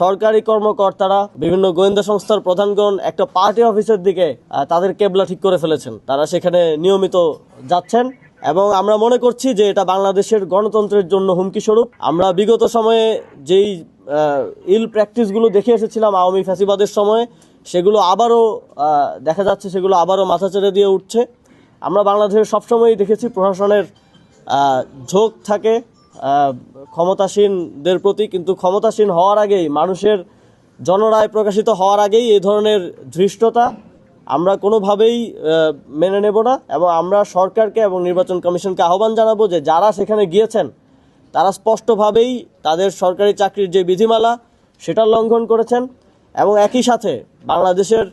সরকারি কর্মকর্তারা, বিভিন্ন গোয়েন্দা সংস্থার প্রধানগণ একটা পার্টি অফিসের দিকে তাদের কেবলা ঠিক করে ফেলেছেন। তারা সেখানে নিয়মিত যাচ্ছেন এবং আমরা মনে করছি যে এটা বাংলাদেশের গণতন্ত্রের জন্য হুমকি স্বরূপ। আমরা বিগত সময়ে যেই ইল প্র্যাকটিসগুলো দেখে এসেছিলাম আওয়ামী ফ্যাসিবাদের সময়ে, সেগুলো আবারও দেখা যাচ্ছে, সেগুলো আবারও মাথা চেড়ে দিয়ে উঠছে। আমরা বাংলাদেশে সবসময়ই দেখেছি প্রশাসনের ঝোঁক থাকে ক্ষমতাসীনদের প্রতি, কিন্তু ক্ষমতাসীন হওয়ার আগেই, মানুষের জনরায় প্রকাশিত হওয়ার আগেই এই ধরনের ধৃষ্টতা আমরা কোনোভাবেই মেনে নেব না। এবং আমরা সরকারকে এবং নির্বাচন কমিশনকে আহ্বান জানাবো যে যারা সেখানে গিয়েছেন তারা স্পষ্টভাবেই তাদের সরকারি চাকরির যে বিধিমালা সেটা লঙ্ঘন করেছেন এবং একই সাথে বাংলাদেশের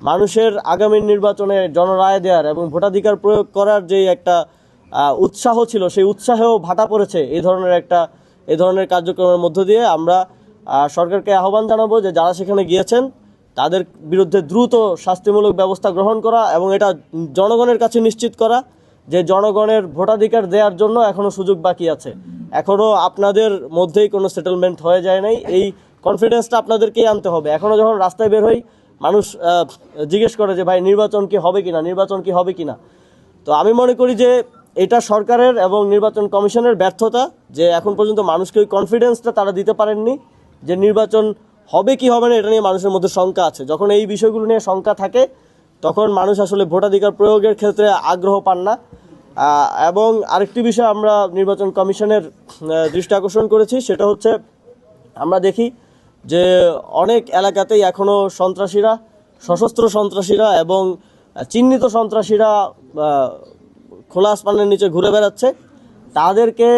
মানুষের আগামী নির্বাচনে জনরায় দেওয়ার এবং ভোটাধিকার প্রয়োগ করার যে একটা উৎসাহ ছিল, সেই উৎসাহেও ভাটা পড়েছে এই ধরনের কার্যক্রমের মধ্য দিয়ে। আমরা সরকারকে আহ্বান জানাবো যে যারা সেখানে গিয়েছেন তাদের বিরুদ্ধে দ্রুত শাস্তিমূলক ব্যবস্থা গ্রহণ করা এবং এটা জনগণের কাছে নিশ্চিত করা যে জনগণের ভোটাধিকার দেওয়ার জন্য এখনও সুযোগ বাকি আছে, এখনও আপনাদের মধ্যেই কোনো সেটেলমেন্ট হয়ে যায় নাই। এই কনফিডেন্সটা আপনাদেরকেই আনতে হবে। এখনও যখন রাস্তায় বের হই, মানুষ জিজ্ঞেস করে যে ভাই নির্বাচন কি হবে কিনা। তো আমি মনে করি যে এটা সরকারের এবং নির্বাচন কমিশনের ব্যর্থতা যে এখন পর্যন্ত মানুষকে ওই কনফিডেন্সটা তারা দিতে পারেননি যে নির্বাচন হবে কি হবে না এটা নিয়ে মানুষের মধ্যে শঙ্কা আছে। যখন এই বিষয়গুলো নিয়ে শঙ্কা থাকে তখন মানুষ আসলে ভোটাধিকার প্রয়োগের ক্ষেত্রে আগ্রহ পান না। এবং আরেকটি বিষয় আমরা নির্বাচন কমিশনের দৃষ্টি আকর্ষণ করেছি, সেটা হচ্ছে আমরা দেখি যে অনেক এলাকাতেই এখনও সন্ত্রাসীরা, সশস্ত্র সন্ত্রাসীরা এবং চিহ্নিত সন্ত্রাসীরা খোলা আসমানের নিচে ঘুরে বেড়াচ্ছে। তাদেরকে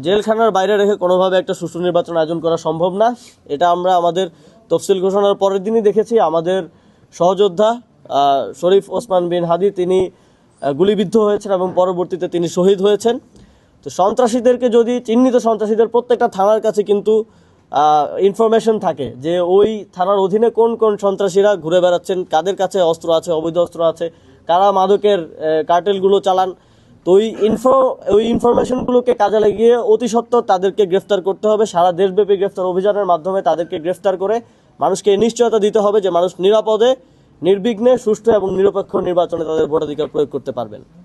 জেলখানার বাইরে রেখে কোনোভাবে একটা সুষ্ঠু নির্বাচন আয়োজন করা সম্ভব না। এটা আমরা আমাদের তফসিল ঘোষণার পরের দিনই দেখেছি। আমাদের সহযোদ্ধা শরীফ ওসমান বিন হাদি তিনি গুলিবিদ্ধ হয়েছেন এবং পরবর্তীতে তিনি শহীদ হয়েছেন। তো সন্ত্রাসীদেরকে যদি, চিহ্নিত সন্ত্রাসীদের প্রত্যেকটা থানার কাছে কিন্তু ইনফরমেশন থাকে যে ওই থানার অধীনে কোন কোন সন্ত্রাসীরা ঘুরে বেড়াচ্ছেন, কাদের কাছে অস্ত্র আছে, অবৈধ অস্ত্র আছে, কারা মাদকের কার্টেলগুলো চালান। তো ওই ইনফরমেশনগুলোকে কাজে লাগিয়ে অতি সত্বর তাদেরকে গ্রেফতার করতে হবে। সারা দেশব্যাপী গ্রেফতার অভিযানের মাধ্যমে তাদেরকে গ্রেফতার করে মানুষকে নিশ্চয়তা দিতে হবে যে মানুষ নিরাপদে, নির্বিঘ্নে, সুষ্ঠু এবং নিরপেক্ষ নির্বাচনে তাদের ভোটাধিকার প্রয়োগ করতে পারবেন।